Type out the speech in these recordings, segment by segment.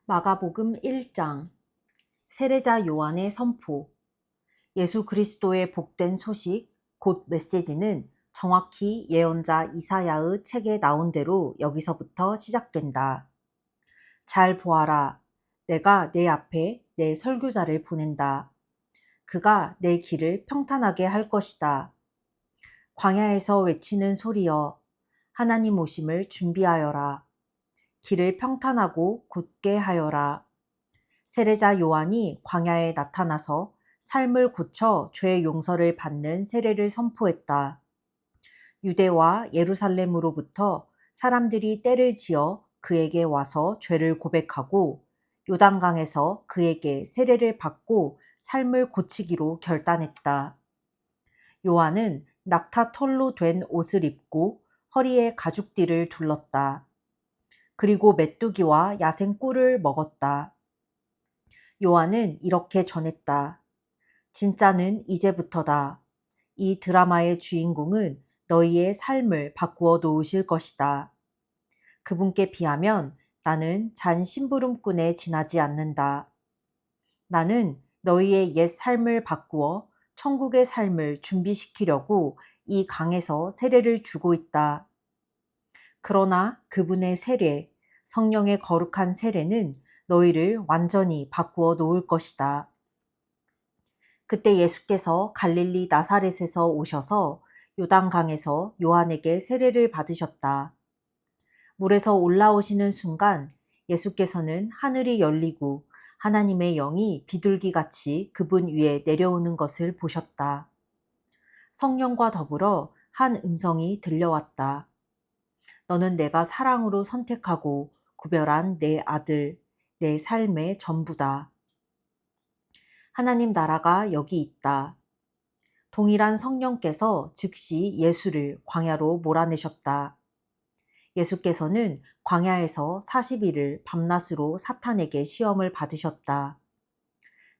마가복음 1장 세례자 요한의 선포. 예수 그리스도의 복된 소식, 곧 메시지는 정확히 예언자 이사야의 책에 나온 대로 여기서부터 시작된다. 잘 보아라. 내가 내 앞에 내 설교자를 보낸다. 그가 내 길을 평탄하게 할 것이다. 광야에서 외치는 소리여, 하나님 오심을 준비하여라. 길을 평탄하고 곧게 하여라. 세례자 요한이 광야에 나타나서 삶을 고쳐 죄의 용서를 받는 세례를 선포했다. 유대와 예루살렘으로부터 사람들이 떼를 지어 그에게 와서 죄를 고백하고 요단강에서 그에게 세례를 받고 삶을 고치기로 결단했다. 요한은 낙타 털로 된 옷을 입고 허리에 가죽띠를 둘렀다. 그리고 메뚜기와 야생 꿀을 먹었다. 요한은 이렇게 전했다. 진짜는 이제부터다. 이 드라마의 주인공은 너희의 삶을 바꾸어 놓으실 것이다. 그분께 비하면 나는 잔 심부름꾼에 지나지 않는다. 나는 너희의 옛 삶을 바꾸어 천국의 삶을 준비시키려고 이 강에서 세례를 주고 있다. 그러나 그분의 세례, 성령의 거룩한 세례는 너희를 완전히 바꾸어 놓을 것이다. 그때 예수께서 갈릴리 나사렛에서 오셔서 요단강에서 요한에게 세례를 받으셨다. 물에서 올라오시는 순간 예수께서는 하늘이 열리고 하나님의 영이 비둘기같이 그분 위에 내려오는 것을 보셨다. 성령과 더불어 한 음성이 들려왔다. 너는 내가 사랑으로 선택하고 구별한 내 아들, 내 삶의 전부다. 하나님 나라가 여기 있다. 동일한 성령께서 즉시 예수를 광야로 몰아내셨다. 예수께서는 광야에서 40일을 밤낮으로 사탄에게 시험을 받으셨다.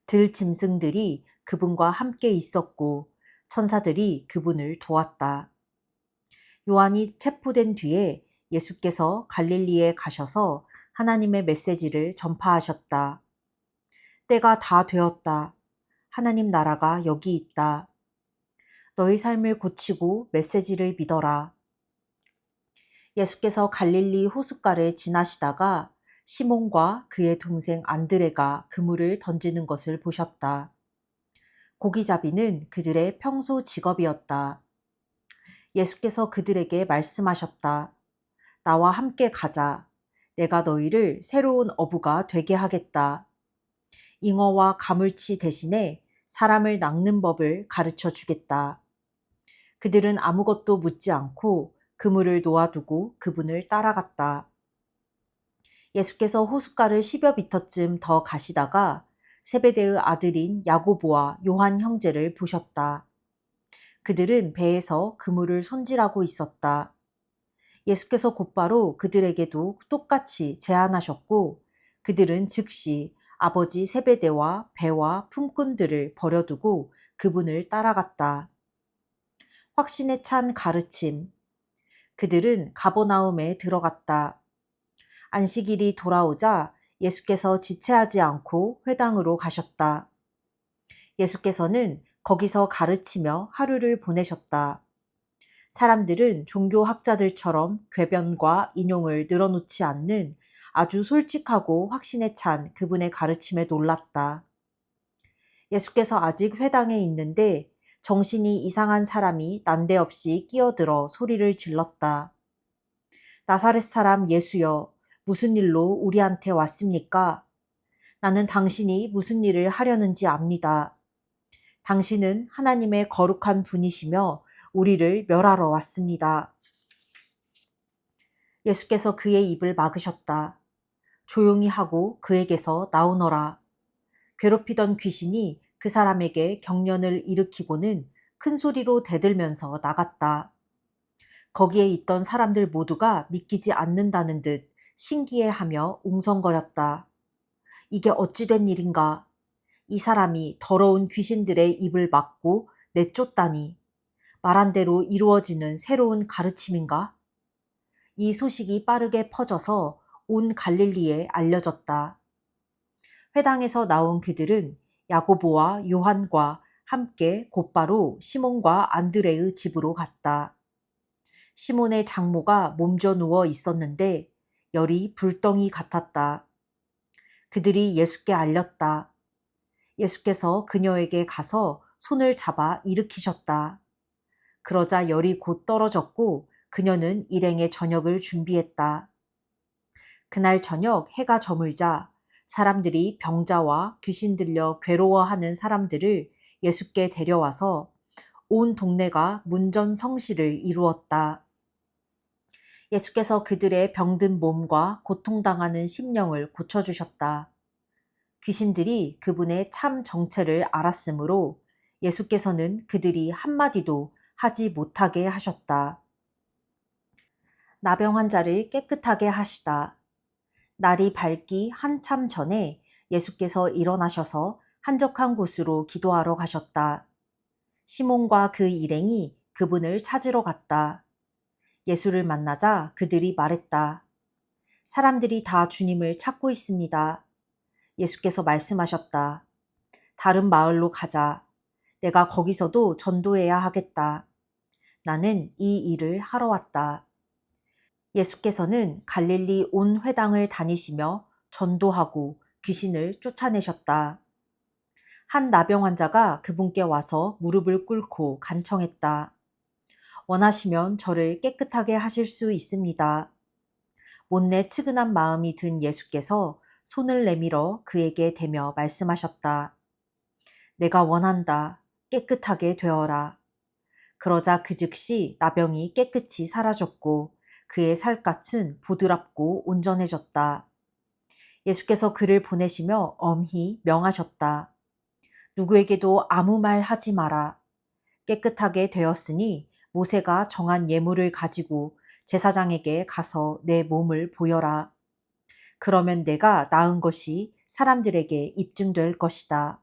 들 짐승들이 그분과 함께 있었고 천사들이 그분을 도왔다. 요한이 체포된 뒤에 예수께서 갈릴리에 가셔서 하나님의 메시지를 전파하셨다. 때가 다 되었다. 하나님 나라가 여기 있다. 너희 삶을 고치고 메시지를 믿어라. 예수께서 갈릴리 호숫가를 지나시다가 시몬과 그의 동생 안드레가 그물을 던지는 것을 보셨다. 고기잡이는 그들의 평소 직업이었다. 예수께서 그들에게 말씀하셨다. 나와 함께 가자. 내가 너희를 새로운 어부가 되게 하겠다. 잉어와 가물치 대신에 사람을 낚는 법을 가르쳐 주겠다. 그들은 아무것도 묻지 않고 그물을 놓아두고 그분을 따라갔다. 예수께서 호숫가를 10여 미터쯤 더 가시다가 세베대의 아들인 야고보와 요한 형제를 보셨다. 그들은 배에서 그물을 손질하고 있었다. 예수께서 곧바로 그들에게도 똑같이 제안하셨고 그들은 즉시 아버지 세베대와 배와 품꾼들을 버려두고 그분을 따라갔다. 확신에 찬 가르침. 그들은 가버나움에 들어갔다. 안식일이 돌아오자 예수께서 지체하지 않고 회당으로 가셨다. 예수께서는 거기서 가르치며 하루를 보내셨다. 사람들은 종교학자들처럼 궤변과 인용을 늘어놓지 않는 아주 솔직하고 확신에 찬 그분의 가르침에 놀랐다. 예수께서 아직 회당에 있는데 정신이 이상한 사람이 난데없이 끼어들어 소리를 질렀다. 나사렛 사람 예수여, 무슨 일로 우리한테 왔습니까? 나는 당신이 무슨 일을 하려는지 압니다. 당신은 하나님의 거룩한 분이시며 우리를 멸하러 왔습니다. 예수께서 그의 입을 막으셨다. 조용히 하고 그에게서 나오너라. 괴롭히던 귀신이 그 사람에게 경련을 일으키고는 큰 소리로 대들면서 나갔다. 거기에 있던 사람들 모두가 믿기지 않는다는 듯 신기해하며 웅성거렸다. 이게 어찌 된 일인가? 이 사람이 더러운 귀신들의 입을 막고 내쫓다니. 말한 대로 이루어지는 새로운 가르침인가? 이 소식이 빠르게 퍼져서 온 갈릴리에 알려졌다. 회당에서 나온 그들은 야고보와 요한과 함께 곧바로 시몬과 안드레의 집으로 갔다. 시몬의 장모가 몸져 누워 있었는데 열이 불덩이 같았다. 그들이 예수께 알렸다. 예수께서 그녀에게 가서 손을 잡아 일으키셨다. 그러자 열이 곧 떨어졌고 그녀는 일행의 저녁을 준비했다. 그날 저녁 해가 저물자 사람들이 병자와 귀신 들려 괴로워하는 사람들을 예수께 데려와서 온 동네가 문전성시를 이루었다. 예수께서 그들의 병든 몸과 고통당하는 심령을 고쳐주셨다. 귀신들이 그분의 참 정체를 알았으므로 예수께서는 그들이 한마디도 하지 못하게 하셨다. 나병 환자를 깨끗하게 하시다. 날이 밝기 한참 전에 예수께서 일어나셔서 한적한 곳으로 기도하러 가셨다. 시몬과 그 일행이 그분을 찾으러 갔다. 예수를 만나자 그들이 말했다. 사람들이 다 주님을 찾고 있습니다. 예수께서 말씀하셨다. 다른 마을로 가자. 내가 거기서도 전도해야 하겠다. 나는 이 일을 하러 왔다. 예수께서는 갈릴리 온 회당을 다니시며 전도하고 귀신을 쫓아내셨다. 한 나병 환자가 그분께 와서 무릎을 꿇고 간청했다. 원하시면 저를 깨끗하게 하실 수 있습니다. 못내 측은한 마음이 든 예수께서 손을 내밀어 그에게 대며 말씀하셨다. 내가 원한다. 깨끗하게 되어라. 그러자 그 즉시 나병이 깨끗이 사라졌고 그의 살갗은 보드랍고 온전해졌다. 예수께서 그를 보내시며 엄히 명하셨다. 누구에게도 아무 말 하지 마라. 깨끗하게 되었으니 모세가 정한 예물을 가지고 제사장에게 가서 내 몸을 보여라. 그러면 내가 나은 것이 사람들에게 입증될 것이다.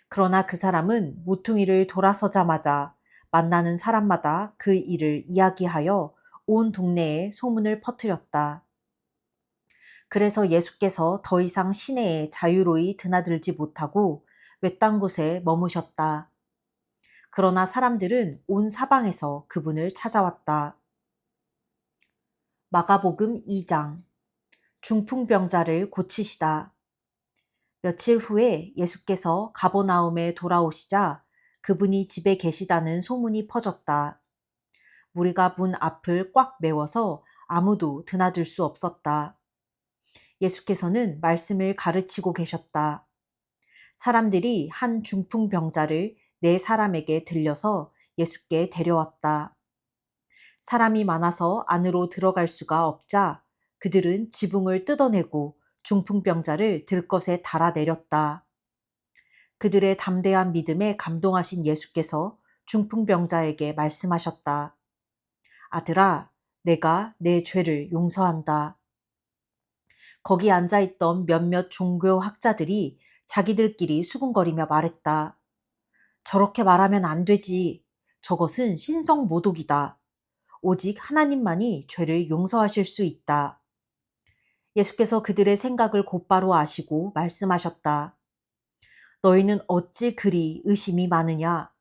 그러나 그 사람은 모퉁이를 돌아서자마자 만나는 사람마다 그 일을 이야기하여 온 동네에 소문을 퍼뜨렸다. 그래서 예수께서 더 이상 시내에 자유로이 드나들지 못하고 외딴 곳에 머무셨다. 그러나 사람들은 온 사방에서 그분을 찾아왔다. 마가복음 2장 중풍병자를 고치시다. 며칠 후에 예수께서 가버나움에 돌아오시자 그분이 집에 계시다는 소문이 퍼졌다. 무리가 문 앞을 꽉 메워서 아무도 드나들 수 없었다. 예수께서는 말씀을 가르치고 계셨다. 사람들이 한 중풍병자를 네 사람에게 들려서 예수께 데려왔다. 사람이 많아서 안으로 들어갈 수가 없자 그들은 지붕을 뜯어내고 중풍병자를 들것에 달아내렸다. 그들의 담대한 믿음에 감동하신 예수께서 중풍병자에게 말씀하셨다. 아들아, 내가 내 죄를 용서한다. 거기 앉아있던 몇몇 종교학자들이 자기들끼리 수군거리며 말했다. 저렇게 말하면 안 되지. 저것은 신성모독이다. 오직 하나님만이 죄를 용서하실 수 있다. 예수께서 그들의 생각을 곧바로 아시고 말씀하셨다. 너희는 어찌 그리 의심이 많으냐?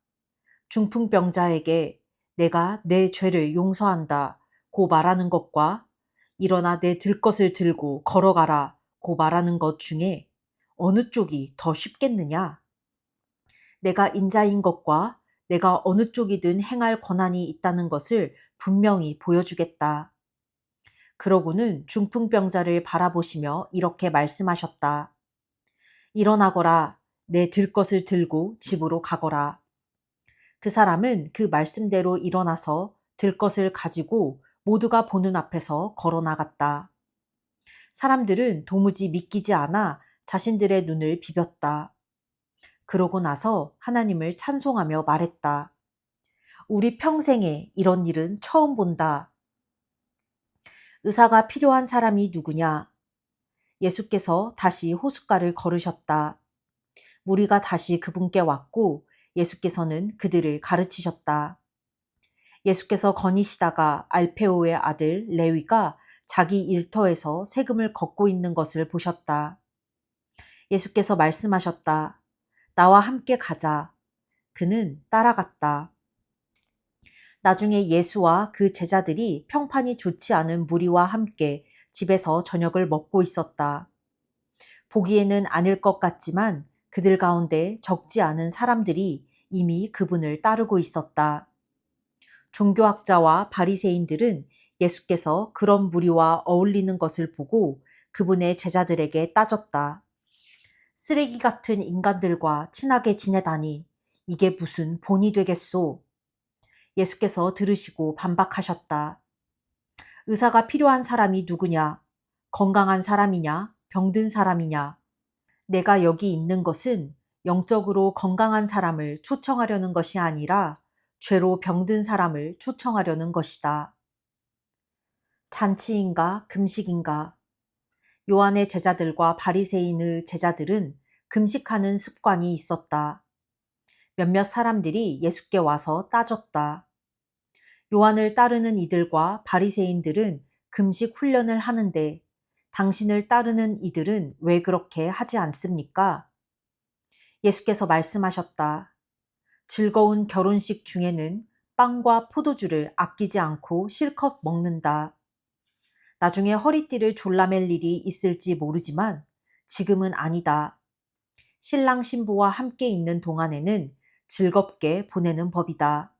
중풍병자에게 내가 내 죄를 용서한다 고 말하는 것과 일어나 내 들것을 들고 걸어가라 고 말하는 것 중에 어느 쪽이 더 쉽겠느냐? 내가 인자인 것과 내가 어느 쪽이든 행할 권한이 있다는 것을 분명히 보여주겠다. 그러고는 중풍병자를 바라보시며 이렇게 말씀하셨다. 일어나거라. 내 들것을 들고 집으로 가거라. 그 사람은 그 말씀대로 일어나서 들것을 가지고 모두가 보는 앞에서 걸어 나갔다. 사람들은 도무지 믿기지 않아 자신들의 눈을 비볐다. 그러고 나서 하나님을 찬송하며 말했다. 우리 평생에 이런 일은 처음 본다. 의사가 필요한 사람이 누구냐? 예수께서 다시 호숫가를 걸으셨다. 무리가 다시 그분께 왔고 예수께서는 그들을 가르치셨다. 예수께서 거니시다가 알페오의 아들 레위가 자기 일터에서 세금을 걷고 있는 것을 보셨다. 예수께서 말씀하셨다. 나와 함께 가자. 그는 따라갔다. 나중에 예수와 그 제자들이 평판이 좋지 않은 무리와 함께 집에서 저녁을 먹고 있었다. 보기에는 아닐 것 같지만 그들 가운데 적지 않은 사람들이 이미 그분을 따르고 있었다. 종교학자와 바리새인들은 예수께서 그런 무리와 어울리는 것을 보고 그분의 제자들에게 따졌다. 쓰레기 같은 인간들과 친하게 지내다니 이게 무슨 본이 되겠소? 예수께서 들으시고 반박하셨다. 의사가 필요한 사람이 누구냐? 건강한 사람이냐? 병든 사람이냐? 내가 여기 있는 것은 영적으로 건강한 사람을 초청하려는 것이 아니라 죄로 병든 사람을 초청하려는 것이다. 잔치인가 금식인가? 요한의 제자들과 바리새인의 제자들은 금식하는 습관이 있었다. 몇몇 사람들이 예수께 와서 따졌다. 요한을 따르는 이들과 바리새인들은 금식 훈련을 하는데 당신을 따르는 이들은 왜 그렇게 하지 않습니까? 예수께서 말씀하셨다. 즐거운 결혼식 중에는 빵과 포도주를 아끼지 않고 실컷 먹는다. 나중에 허리띠를 졸라맬 일이 있을지 모르지만 지금은 아니다. 신랑 신부와 함께 있는 동안에는 즐겁게 보내는 법이다.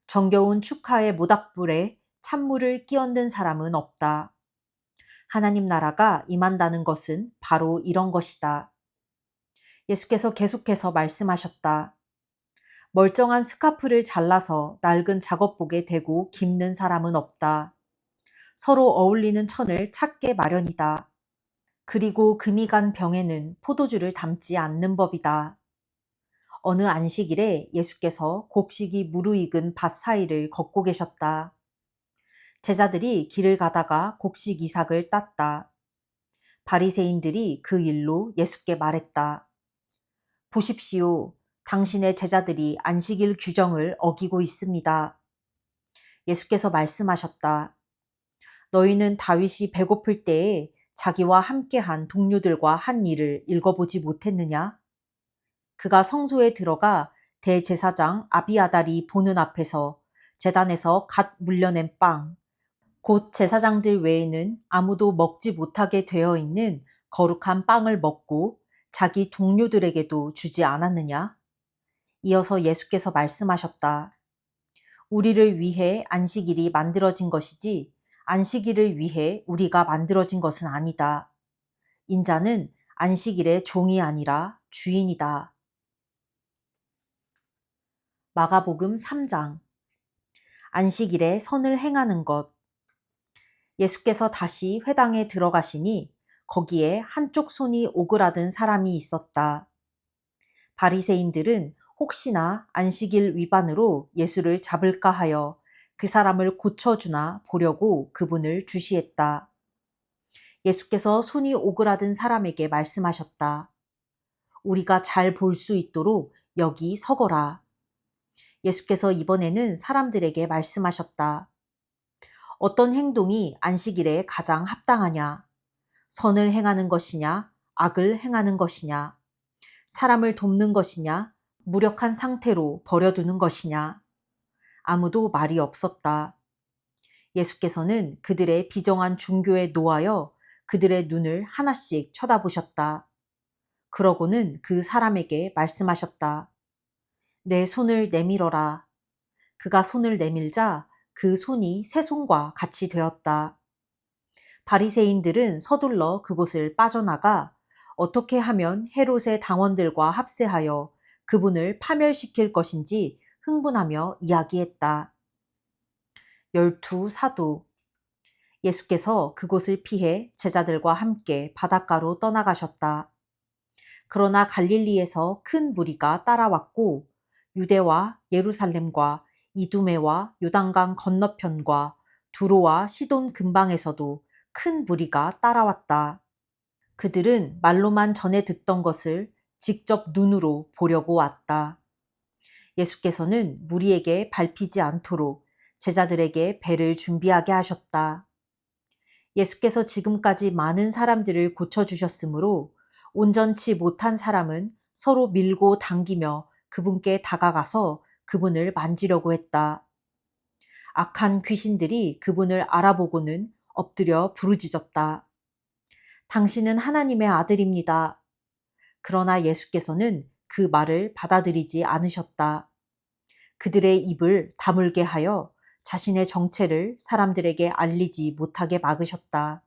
정겨운 축하의 모닥불에 찬물을 끼얹는 사람은 없다. 하나님 나라가 임한다는 것은 바로 이런 것이다. 예수께서 계속해서 말씀하셨다. 멀쩡한 스카프를 잘라서 낡은 작업복에 대고 깁는 사람은 없다. 서로 어울리는 천을 찾게 마련이다. 그리고 금이 간 병에는 포도주를 담지 않는 법이다. 어느 안식일에 예수께서 곡식이 무르익은 밭 사이를 걷고 계셨다. 제자들이 길을 가다가 곡식 이삭을 땄다. 바리새인들이 그 일로 예수께 말했다. 보십시오. 당신의 제자들이 안식일 규정을 어기고 있습니다. 예수께서 말씀하셨다. 너희는 다윗이 배고플 때에 자기와 함께한 동료들과 한 일을 읽어보지 못했느냐? 그가 성소에 들어가 대제사장 아비아달이 보는 앞에서 제단에서 갓 물려낸 빵, 곧 제사장들 외에는 아무도 먹지 못하게 되어 있는 거룩한 빵을 먹고 자기 동료들에게도 주지 않았느냐? 이어서 예수께서 말씀하셨다. 우리를 위해 안식일이 만들어진 것이지 안식일을 위해 우리가 만들어진 것은 아니다. 인자는 안식일의 종이 아니라 주인이다. 마가복음 3장. 안식일에 선을 행하는 것. 예수께서 다시 회당에 들어가시니 거기에 한쪽 손이 오그라든 사람이 있었다. 바리새인들은 혹시나 안식일 위반으로 예수를 잡을까 하여 그 사람을 고쳐주나 보려고 그분을 주시했다. 예수께서 손이 오그라든 사람에게 말씀하셨다. 우리가 잘 볼 수 있도록 여기 서거라. 예수께서 이번에는 사람들에게 말씀하셨다. 어떤 행동이 안식일에 가장 합당하냐? 선을 행하는 것이냐? 악을 행하는 것이냐? 사람을 돕는 것이냐? 무력한 상태로 버려두는 것이냐? 아무도 말이 없었다. 예수께서는 그들의 비정한 종교에 노하여 그들의 눈을 하나씩 쳐다보셨다. 그러고는 그 사람에게 말씀하셨다. 내 손을 내밀어라. 그가 손을 내밀자 그 손이 새 손과 같이 되었다. 바리새인들은 서둘러 그곳을 빠져나가 어떻게 하면 헤롯의 당원들과 합세하여 그분을 파멸시킬 것인지 흥분하며 이야기했다. 12사도. 예수께서 그곳을 피해 제자들과 함께 바닷가로 떠나가셨다. 그러나 갈릴리에서 큰 무리가 따라왔고 유대와 예루살렘과 이두메와 요단강 건너편과 두로와 시돈 근방에서도 큰 무리가 따라왔다. 그들은 말로만 전해 듣던 것을 직접 눈으로 보려고 왔다. 예수께서는 무리에게 밟히지 않도록 제자들에게 배를 준비하게 하셨다. 예수께서 지금까지 많은 사람들을 고쳐주셨으므로 온전치 못한 사람은 서로 밀고 당기며 그분께 다가가서 그분을 만지려고 했다. 악한 귀신들이 그분을 알아보고는 엎드려 부르짖었다. 당신은 하나님의 아들입니다. 그러나 예수께서는 그 말을 받아들이지 않으셨다. 그들의 입을 다물게 하여 자신의 정체를 사람들에게 알리지 못하게 막으셨다.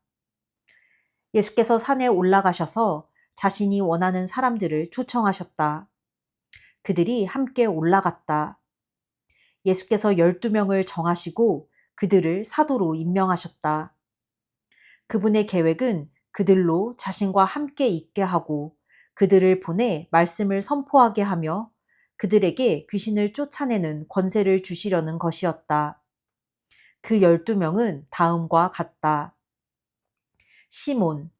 예수께서 산에 올라가셔서 자신이 원하는 사람들을 초청하셨다. 그들이 함께 올라갔다. 예수께서 12명을 정하시고 그들을 사도로 임명하셨다. 그분의 계획은 그들로 자신과 함께 있게 하고 그들을 보내 말씀을 선포하게 하며 그들에게 귀신을 쫓아내는 권세를 주시려는 것이었다. 그 12명은 다음과 같다. 시몬,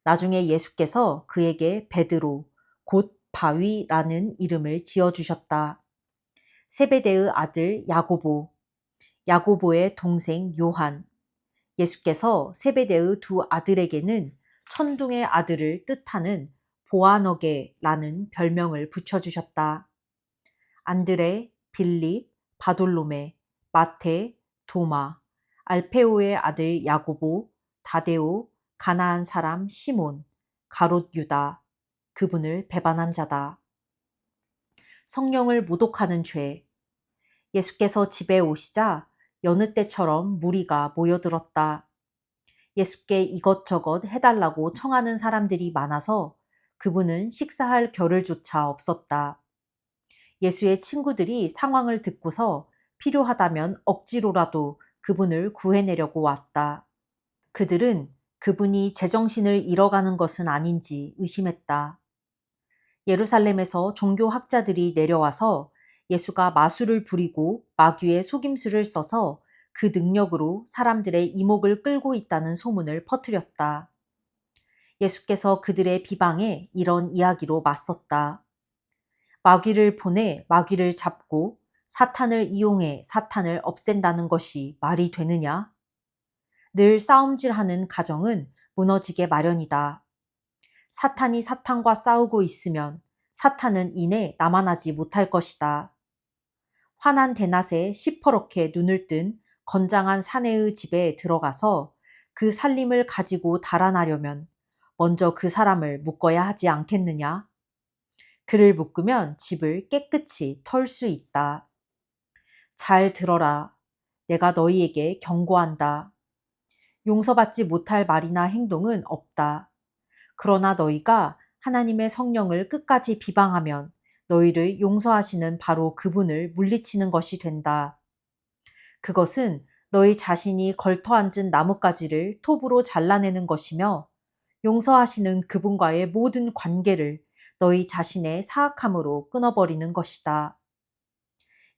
나중에 예수께서 그에게 베드로, 곧 바위라는 이름을 지어주셨다. 세베대의 아들 야고보, 야고보의 동생 요한, 예수께서 세베대의 두 아들에게는 천둥의 아들을 뜻하는 보아너게라는 별명을 붙여주셨다. 안드레, 빌립, 바돌로메, 마테, 도마, 알페오의 아들 야고보, 다데오, 가나안 사람 시몬, 가롯 유다, 그분을 배반한 자다. 성령을 모독하는 죄. 예수께서 집에 오시자 여느 때처럼 무리가 모여들었다. 예수께 이것저것 해달라고 청하는 사람들이 많아서 그분은 식사할 겨를조차 없었다. 예수의 친구들이 상황을 듣고서 필요하다면 억지로라도 그분을 구해내려고 왔다. 그들은 그분이 제정신을 잃어가는 것은 아닌지 의심했다. 예루살렘에서 종교학자들이 내려와서 예수가 마술을 부리고 마귀의 속임수를 써서 그 능력으로 사람들의 이목을 끌고 있다는 소문을 퍼뜨렸다. 예수께서 그들의 비방에 이런 이야기로 맞섰다. 마귀를 보내 마귀를 잡고 사탄을 이용해 사탄을 없앤다는 것이 말이 되느냐? 늘 싸움질하는 가정은 무너지게 마련이다. 사탄이 사탄과 싸우고 있으면 사탄은 이내 남아나지 못할 것이다. 환한 대낮에 시퍼렇게 눈을 뜬 건장한 사내의 집에 들어가서 그 살림을 가지고 달아나려면 먼저 그 사람을 묶어야 하지 않겠느냐? 그를 묶으면 집을 깨끗이 털 수 있다. 잘 들어라. 내가 너희에게 경고한다. 용서받지 못할 말이나 행동은 없다. 그러나 너희가 하나님의 성령을 끝까지 비방하면 너희를 용서하시는 바로 그분을 물리치는 것이 된다. 그것은 너희 자신이 걸터앉은 나뭇가지를 톱으로 잘라내는 것이며 용서하시는 그분과의 모든 관계를 너희 자신의 사악함으로 끊어버리는 것이다.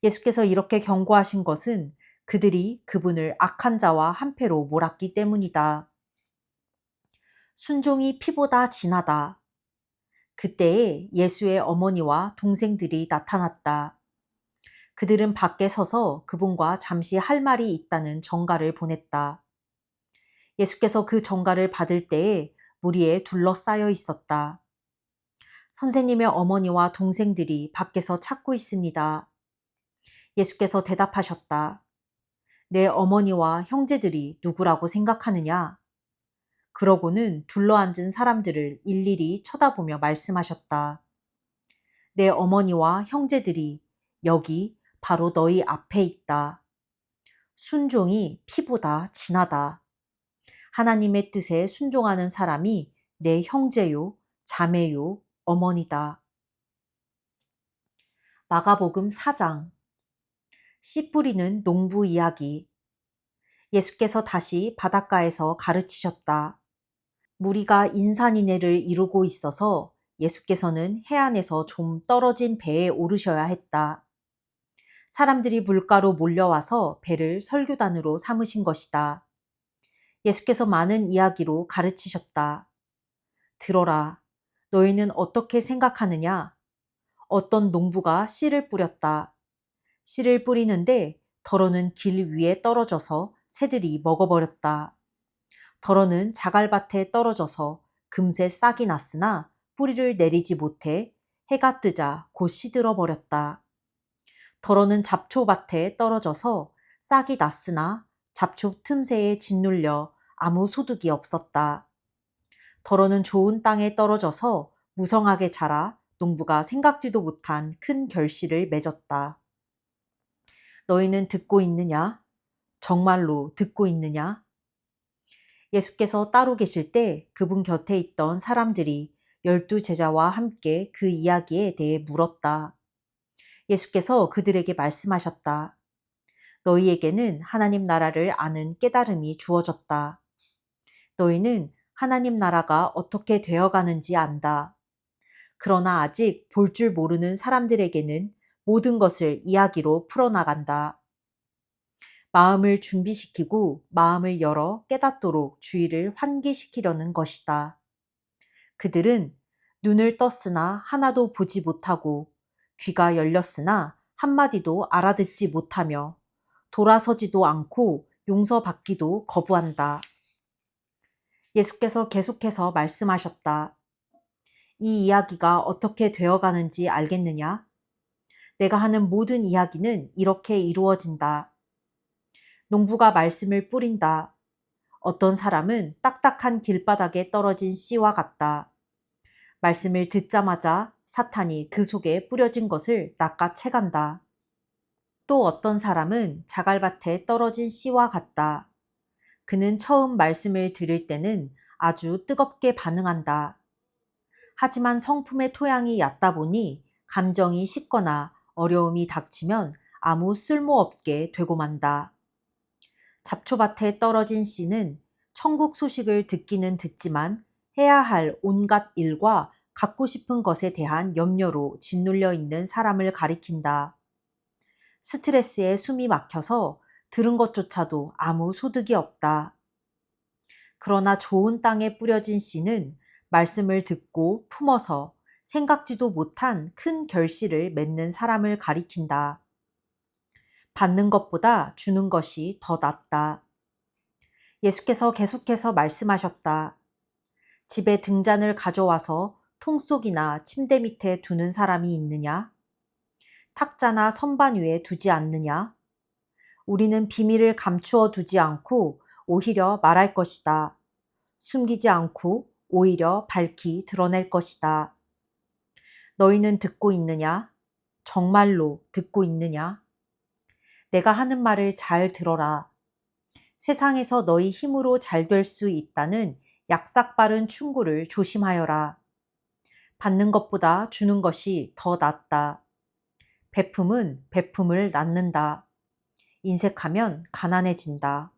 예수께서 이렇게 경고하신 것은 그들이 그분을 악한 자와 한패로 몰았기 때문이다. 순종이 피보다 진하다. 그때에 예수의 어머니와 동생들이 나타났다. 그들은 밖에 서서 그분과 잠시 할 말이 있다는 전가를 보냈다. 예수께서 그 전가를 받을 때에 무리에 둘러싸여 있었다. 선생님의 어머니와 동생들이 밖에서 찾고 있습니다. 예수께서 대답하셨다. 내 어머니와 형제들이 누구라고 생각하느냐? 그러고는 둘러앉은 사람들을 일일이 쳐다보며 말씀하셨다. 내 어머니와 형제들이 여기 바로 너희 앞에 있다. 순종이 피보다 진하다. 하나님의 뜻에 순종하는 사람이 내 형제요, 자매요, 어머니다. 마가복음 4장. 씨 뿌리는 농부 이야기. 예수께서 다시 바닷가에서 가르치셨다. 무리가 인산인해를 이루고 있어서 예수께서는 해안에서 좀 떨어진 배에 오르셔야 했다. 사람들이 물가로 몰려와서 배를 설교단으로 삼으신 것이다. 예수께서 많은 이야기로 가르치셨다. 들어라. 너희는 어떻게 생각하느냐? 어떤 농부가 씨를 뿌렸다. 씨를 뿌리는데 덜어는 길 위에 떨어져서 새들이 먹어버렸다. 덜어는 자갈밭에 떨어져서 금세 싹이 났으나 뿌리를 내리지 못해 해가 뜨자 곧 시들어 버렸다. 덜어는 잡초밭에 떨어져서 싹이 났으나 잡초 틈새에 짓눌려 아무 소득이 없었다. 덜어는 좋은 땅에 떨어져서 무성하게 자라 농부가 생각지도 못한 큰 결실을 맺었다. 너희는 듣고 있느냐? 정말로 듣고 있느냐? 예수께서 따로 계실 때 그분 곁에 있던 사람들이 12제자와 함께 그 이야기에 대해 물었다. 예수께서 그들에게 말씀하셨다. 너희에게는 하나님 나라를 아는 깨달음이 주어졌다. 너희는 하나님 나라가 어떻게 되어가는지 안다. 그러나 아직 볼 줄 모르는 사람들에게는 모든 것을 이야기로 풀어나간다. 마음을 준비시키고 마음을 열어 깨닫도록 주의를 환기시키려는 것이다. 그들은 눈을 떴으나 하나도 보지 못하고 귀가 열렸으나 한마디도 알아듣지 못하며 돌아서지도 않고 용서받기도 거부한다. 예수께서 계속해서 말씀하셨다. 이 이야기가 어떻게 되어가는지 알겠느냐? 내가 하는 모든 이야기는 이렇게 이루어진다. 농부가 말씀을 뿌린다. 어떤 사람은 딱딱한 길바닥에 떨어진 씨와 같다. 말씀을 듣자마자 사탄이 그 속에 뿌려진 것을 낚아채간다. 또 어떤 사람은 자갈밭에 떨어진 씨와 같다. 그는 처음 말씀을 들을 때는 아주 뜨겁게 반응한다. 하지만 성품의 토양이 얕다 보니 감정이 식거나 어려움이 닥치면 아무 쓸모없게 되고 만다. 잡초밭에 떨어진 씨는 천국 소식을 듣기는 듣지만 해야 할 온갖 일과 갖고 싶은 것에 대한 염려로 짓눌려 있는 사람을 가리킨다. 스트레스에 숨이 막혀서 들은 것조차도 아무 소득이 없다. 그러나 좋은 땅에 뿌려진 씨는 말씀을 듣고 품어서 생각지도 못한 큰 결실을 맺는 사람을 가리킨다. 받는 것보다 주는 것이 더 낫다. 예수께서 계속해서 말씀하셨다. 집에 등잔을 가져와서 통 속이나 침대 밑에 두는 사람이 있느냐? 탁자나 선반 위에 두지 않느냐? 우리는 비밀을 감추어 두지 않고 오히려 말할 것이다. 숨기지 않고 오히려 밝히 드러낼 것이다. 너희는 듣고 있느냐? 정말로 듣고 있느냐? 내가 하는 말을 잘 들어라. 세상에서 너희 힘으로 잘 될 수 있다는 약삭빠른 충고를 조심하여라. 받는 것보다 주는 것이 더 낫다. 베품은 베품을 낳는다. 인색하면 가난해진다.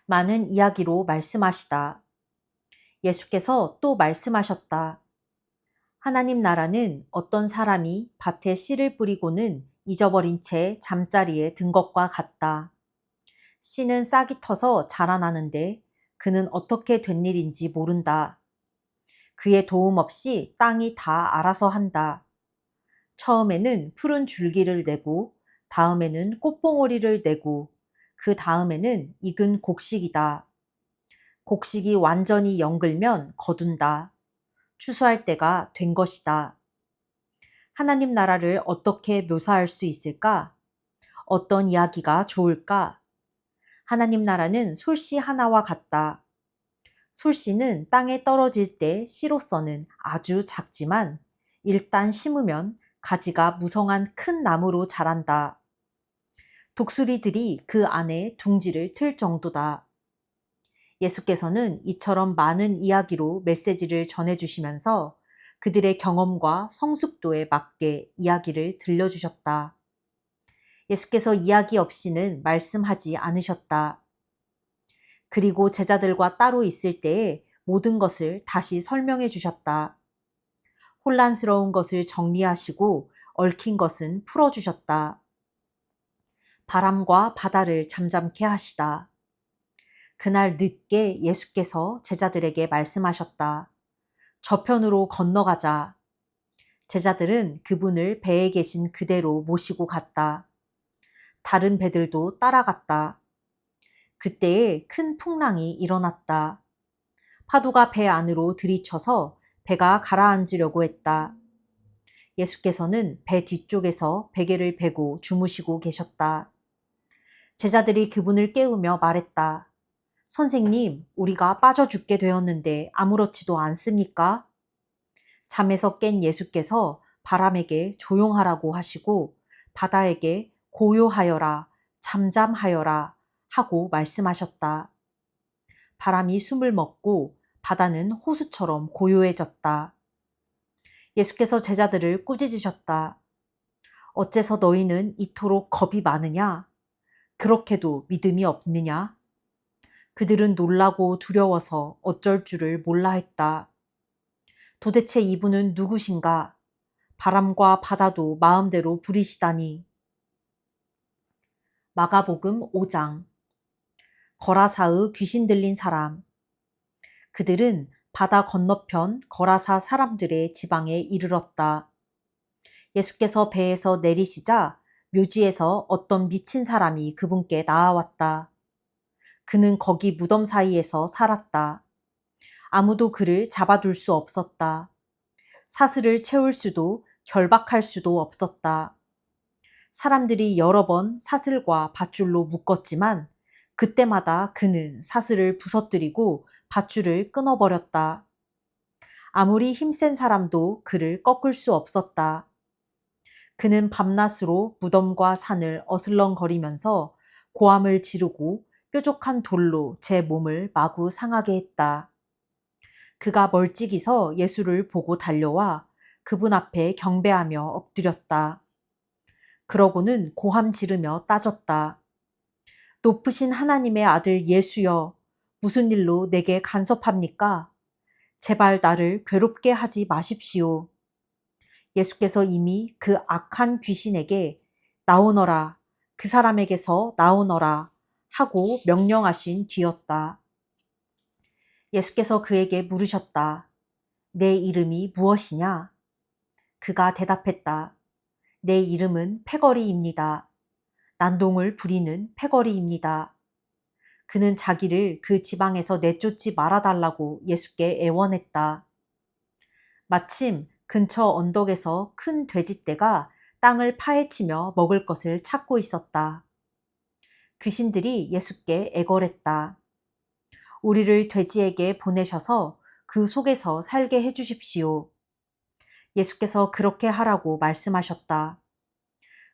많은 이야기로 말씀하시다. 예수께서 또 말씀하셨다. 하나님 나라는 어떤 사람이 밭에 씨를 뿌리고는 잊어버린 채 잠자리에 든 것과 같다. 씨는 싹이 터서 자라나는데 그는 어떻게 된 일인지 모른다. 그의 도움 없이 땅이 다 알아서 한다. 처음에는 푸른 줄기를 내고 다음에는 꽃봉오리를 내고 그 다음에는 익은 곡식이다. 곡식이 완전히 연글면 거둔다. 추수할 때가 된 것이다. 하나님 나라를 어떻게 묘사할 수 있을까? 어떤 이야기가 좋을까? 하나님 나라는 솔씨 하나와 같다. 솔씨는 땅에 떨어질 때 씨로서는 아주 작지만 일단 심으면 가지가 무성한 큰 나무로 자란다. 독수리들이 그 안에 둥지를 틀 정도다. 예수께서는 이처럼 많은 이야기로 메시지를 전해주시면서 그들의 경험과 성숙도에 맞게 이야기를 들려주셨다. 예수께서 이야기 없이는 말씀하지 않으셨다. 그리고 제자들과 따로 있을 때에 모든 것을 다시 설명해 주셨다. 혼란스러운 것을 정리하시고 얽힌 것은 풀어주셨다. 바람과 바다를 잠잠케 하시다. 그날 늦게 예수께서 제자들에게 말씀하셨다. 저편으로 건너가자. 제자들은 그분을 배에 계신 그대로 모시고 갔다. 다른 배들도 따라갔다. 그때에 큰 풍랑이 일어났다. 파도가 배 안으로 들이쳐서 배가 가라앉으려고 했다. 예수께서는 배 뒤쪽에서 베개를 베고 주무시고 계셨다. 제자들이 그분을 깨우며 말했다. 선생님, 우리가 빠져 죽게 되었는데 아무렇지도 않습니까? 잠에서 깬 예수께서 바람에게 조용하라고 하시고 바다에게 고요하여라, 잠잠하여라 하고 말씀하셨다. 바람이 숨을 먹고 바다는 호수처럼 고요해졌다. 예수께서 제자들을 꾸짖으셨다. 어째서 너희는 이토록 겁이 많으냐? 그렇게도 믿음이 없느냐? 그들은 놀라고 두려워서 어쩔 줄을 몰라 했다. 도대체 이분은 누구신가? 바람과 바다도 마음대로 부리시다니. 마가복음 5장. 거라사의 귀신 들린 사람. 그들은 바다 건너편 거라사 사람들의 지방에 이르렀다. 예수께서 배에서 내리시자 묘지에서 어떤 미친 사람이 그분께 나아왔다. 그는 거기 무덤 사이에서 살았다. 아무도 그를 잡아둘 수 없었다. 사슬을 채울 수도 결박할 수도 없었다. 사람들이 여러 번 사슬과 밧줄로 묶었지만 그때마다 그는 사슬을 부서뜨리고 밧줄을 끊어버렸다. 아무리 힘센 사람도 그를 꺾을 수 없었다. 그는 밤낮으로 무덤과 산을 어슬렁거리면서 고함을 지르고 뾰족한 돌로 제 몸을 마구 상하게 했다. 그가 멀찍이서 예수를 보고 달려와 그분 앞에 경배하며 엎드렸다. 그러고는 고함 지르며 따졌다. 높으신 하나님의 아들 예수여, 무슨 일로 내게 간섭합니까? 제발 나를 괴롭게 하지 마십시오. 예수께서 이미 그 악한 귀신에게 나오너라, 그 사람에게서 나오너라 하고 명령하신 뒤였다. 예수께서 그에게 물으셨다. 내 이름이 무엇이냐? 그가 대답했다. 내 이름은 패거리입니다. 난동을 부리는 패거리입니다. 그는 자기를 그 지방에서 내쫓지 말아달라고 예수께 애원했다. 마침 근처 언덕에서 큰 돼지떼가 땅을 파헤치며 먹을 것을 찾고 있었다. 귀신들이 예수께 애걸했다. 우리를 돼지에게 보내셔서 그 속에서 살게 해주십시오. 예수께서 그렇게 하라고 말씀하셨다.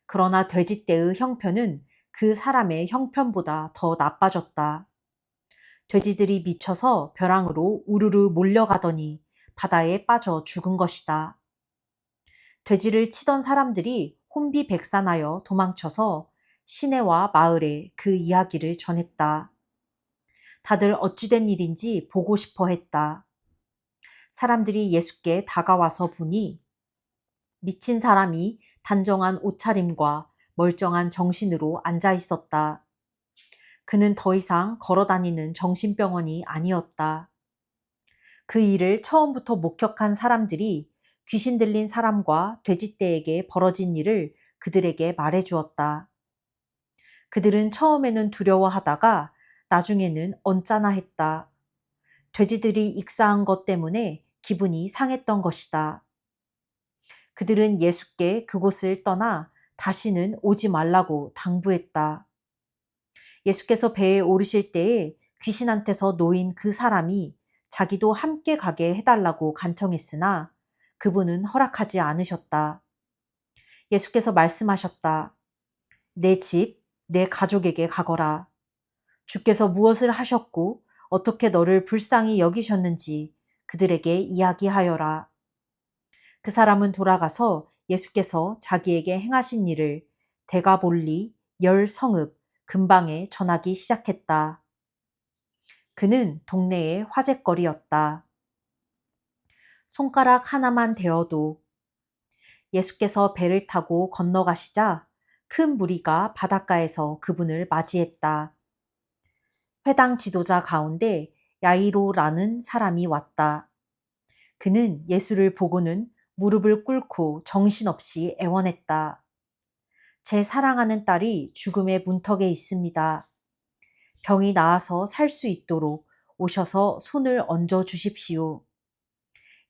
그러나 돼지떼의 형편은 그 사람의 형편보다 더 나빠졌다. 돼지들이 미쳐서 벼랑으로 우르르 몰려가더니 바다에 빠져 죽은 것이다. 돼지를 치던 사람들이 혼비백산하여 도망쳐서 시내와 마을에 그 이야기를 전했다. 다들 어찌된 일인지 보고 싶어 했다. 사람들이 예수께 다가와서 보니 미친 사람이 단정한 옷차림과 멀쩡한 정신으로 앉아 있었다. 그는 더 이상 걸어다니는 정신병원이 아니었다. 그 일을 처음부터 목격한 사람들이 귀신 들린 사람과 돼지떼에게 벌어진 일을 그들에게 말해 주었다. 그들은 처음에는 두려워하다가 나중에는 언짢아 했다. 돼지들이 익사한 것 때문에 기분이 상했던 것이다. 그들은 예수께 그곳을 떠나 다시는 오지 말라고 당부했다. 예수께서 배에 오르실 때에 귀신한테서 놓인 그 사람이 자기도 함께 가게 해달라고 간청했으나 그분은 허락하지 않으셨다. 예수께서 말씀하셨다. 내 집, 내 가족에게 가거라. 주께서 무엇을 하셨고 어떻게 너를 불쌍히 여기셨는지 그들에게 이야기하여라. 그 사람은 돌아가서 예수께서 자기에게 행하신 일을 데가볼리, 열 성읍, 근방에 전하기 시작했다. 그는 동네의 화제거리였다. 손가락 하나만 대어도 예수께서 배를 타고 건너가시자 큰 무리가 바닷가에서 그분을 맞이했다. 회당 지도자 가운데 야이로라는 사람이 왔다. 그는 예수를 보고는 무릎을 꿇고 정신없이 애원했다. 제 사랑하는 딸이 죽음의 문턱에 있습니다. 병이 나아서 살 수 있도록 오셔서 손을 얹어 주십시오.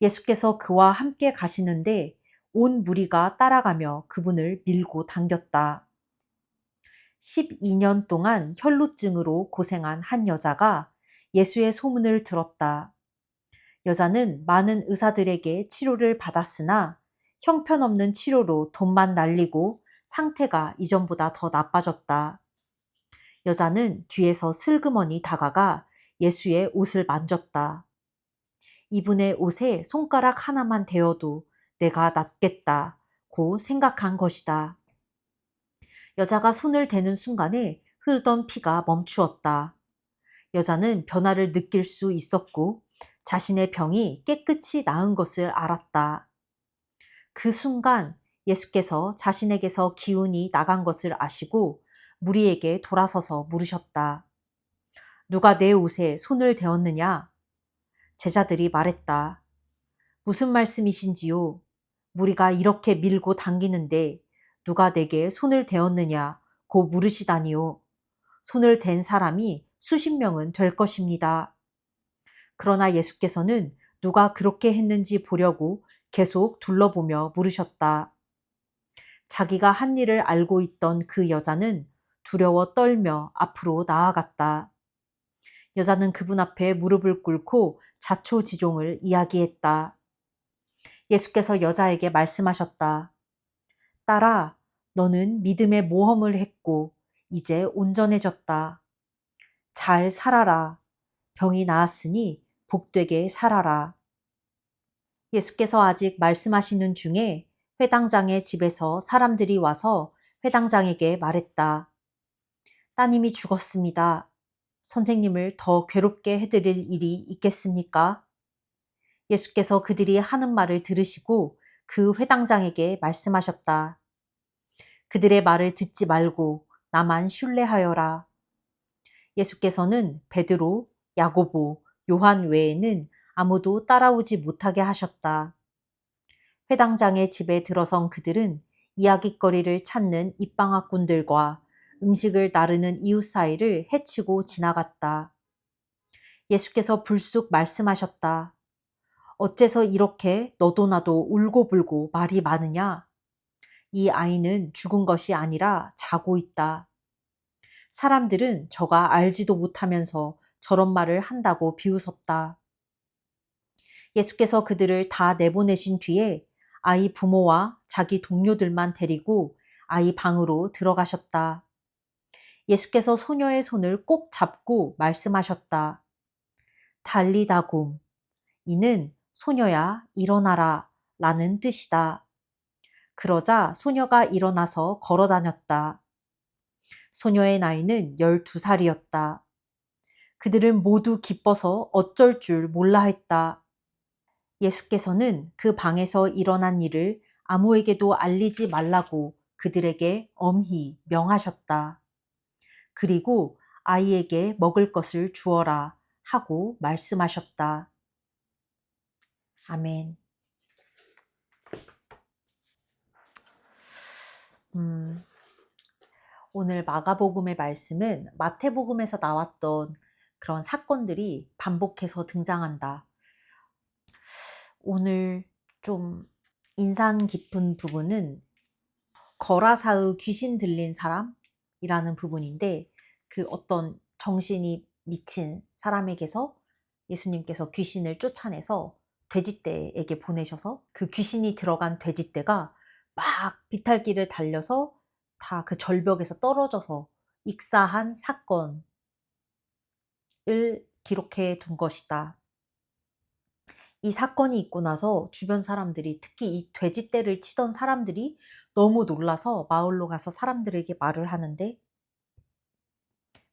예수께서 그와 함께 가시는데 온 무리가 따라가며 그분을 밀고 당겼다. 12년 동안 혈루증으로 고생한 한 여자가 예수의 소문을 들었다. 여자는 많은 의사들에게 치료를 받았으나 형편없는 치료로 돈만 날리고 상태가 이전보다 더 나빠졌다. 여자는 뒤에서 슬그머니 다가가 예수의 옷을 만졌다. 이분의 옷에 손가락 하나만 대어도 내가 낫겠다고 생각한 것이다. 여자가 손을 대는 순간에 흐르던 피가 멈추었다. 여자는 변화를 느낄 수 있었고 자신의 병이 깨끗이 나은 것을 알았다. 그 순간 예수께서 자신에게서 기운이 나간 것을 아시고 무리에게 돌아서서 물으셨다. 누가 내 옷에 손을 대었느냐? 제자들이 말했다. 무슨 말씀이신지요? 무리가 이렇게 밀고 당기는데 누가 내게 손을 대었느냐고 물으시다니요. 손을 댄 사람이 수십 명은 될 것입니다. 그러나 예수께서는 누가 그렇게 했는지 보려고 계속 둘러보며 물으셨다. 자기가 한 일을 알고 있던 그 여자는 두려워 떨며 앞으로 나아갔다. 여자는 그분 앞에 무릎을 꿇고 자초지종을 이야기했다. 예수께서 여자에게 말씀하셨다. 딸아, 너는 믿음의 모험을 했고 이제 온전해졌다. 잘 살아라. 병이 나았으니 복되게 살아라. 예수께서 아직 말씀하시는 중에 회당장의 집에서 사람들이 와서 회당장에게 말했다. 따님이 죽었습니다. 선생님을 더 괴롭게 해드릴 일이 있겠습니까? 예수께서 그들이 하는 말을 들으시고 그 회당장에게 말씀하셨다. 그들의 말을 듣지 말고 나만 신뢰하여라. 예수께서는 베드로, 야고보, 요한 외에는 아무도 따라오지 못하게 하셨다. 회당장의 집에 들어선 그들은 이야깃거리를 찾는 입방아꾼들과 음식을 나르는 이웃 사이를 헤치고 지나갔다. 예수께서 불쑥 말씀하셨다. 어째서 이렇게 너도 나도 울고불고 말이 많으냐? 이 아이는 죽은 것이 아니라 자고 있다. 사람들은 저가 알지도 못하면서 저런 말을 한다고 비웃었다. 예수께서 그들을 다 내보내신 뒤에 아이 부모와 자기 동료들만 데리고 아이 방으로 들어가셨다. 예수께서 소녀의 손을 꼭 잡고 말씀하셨다. 달리다굼. 이는 소녀야 일어나라 라는 뜻이다. 그러자 소녀가 일어나서 걸어 다녔다. 소녀의 나이는 12살이었다. 그들은 모두 기뻐서 어쩔 줄 몰라 했다. 예수께서는 그 방에서 일어난 일을 아무에게도 알리지 말라고 그들에게 엄히 명하셨다. 그리고 아이에게 먹을 것을 주어라 하고 말씀하셨다. 아멘. 오늘 마가복음의 말씀은 마태복음에서 나왔던 그런 사건들이 반복해서 등장한다. 오늘 좀 인상 깊은 부분은 거라사의 귀신 들린 사람이라는 부분인데 그 어떤 정신이 미친 사람에게서 예수님께서 귀신을 쫓아내서 돼지떼에게 보내셔서 그 귀신이 들어간 돼지떼가 막 비탈길을 달려서 다 그 절벽에서 떨어져서 익사한 사건을 기록해 둔 것이다. 이 사건이 있고 나서 주변 사람들이 특히 이 돼지떼를 치던 사람들이 너무 놀라서 마을로 가서 사람들에게 말을 하는데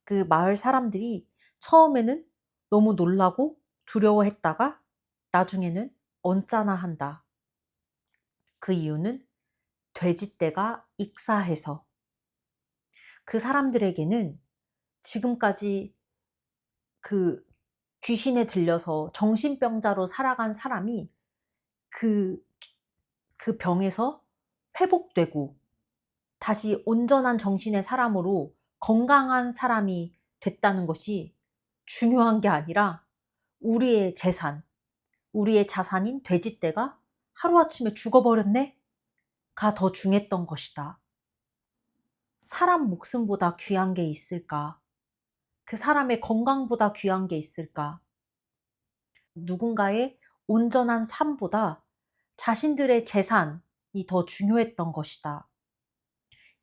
그 마을 사람들이 처음에는 너무 놀라고 두려워했다가 나중에는 언짢아 한다. 그 이유는 돼지떼가 익사해서 그 사람들에게는 지금까지 그 귀신에 들려서 정신병자로 살아간 사람이 그, 그 병에서 회복되고 다시 온전한 정신의 사람으로 건강한 사람이 됐다는 것이 중요한 게 아니라 우리의 재산, 우리의 자산인 돼지떼가 하루아침에 죽어버렸네? 가 더 중했던 것이다. 사람 목숨보다 귀한 게 있을까? 그 사람의 건강보다 귀한 게 있을까? 누군가의 온전한 삶보다 자신들의 재산이 더 중요했던 것이다.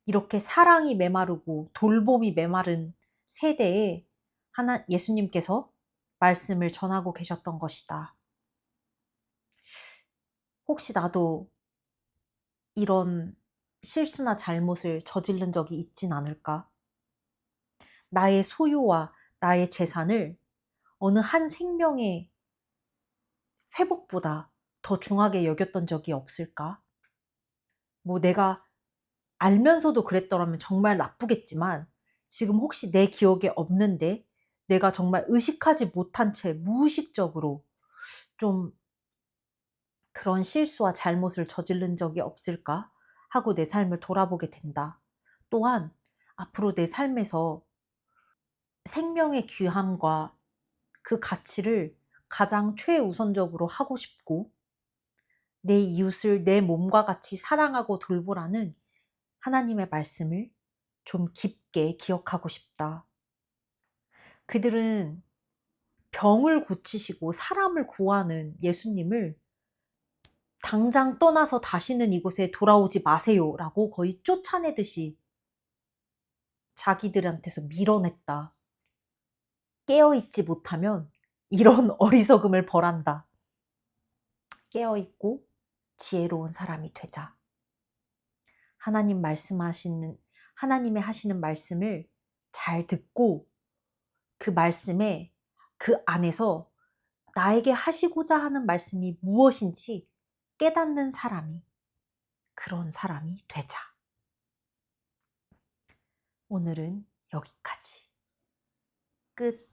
이렇게 사랑이 메마르고 돌봄이 메마른 세대에 예수님께서 말씀을 전하고 계셨던 것이다. 혹시 나도 이런 실수나 잘못을 저지른 적이 있진 않을까? 나의 소유와 나의 재산을 어느 한 생명의 회복보다 더 중하게 여겼던 적이 없을까? 뭐 내가 알면서도 그랬더라면 정말 나쁘겠지만 지금 혹시 내 기억에 없는데 내가 정말 의식하지 못한 채 무의식적으로 좀 그런 실수와 잘못을 저지른 적이 없을까 하고 내 삶을 돌아보게 된다. 또한 앞으로 내 삶에서 생명의 귀함과 그 가치를 가장 최우선적으로 하고 싶고 내 이웃을 내 몸과 같이 사랑하고 돌보라는 하나님의 말씀을 좀 깊게 기억하고 싶다. 그들은 병을 고치시고 사람을 구하는 예수님을 당장 떠나서 다시는 이곳에 돌아오지 마세요라고 거의 쫓아내듯이 자기들한테서 밀어냈다. 깨어있지 못하면 이런 어리석음을 벌한다. 깨어있고 지혜로운 사람이 되자. 하나님의 하시는 말씀을 잘 듣고 그 말씀에 그 안에서 나에게 하시고자 하는 말씀이 무엇인지 깨닫는 그런 사람이 되자. 오늘은 여기까지. 끝.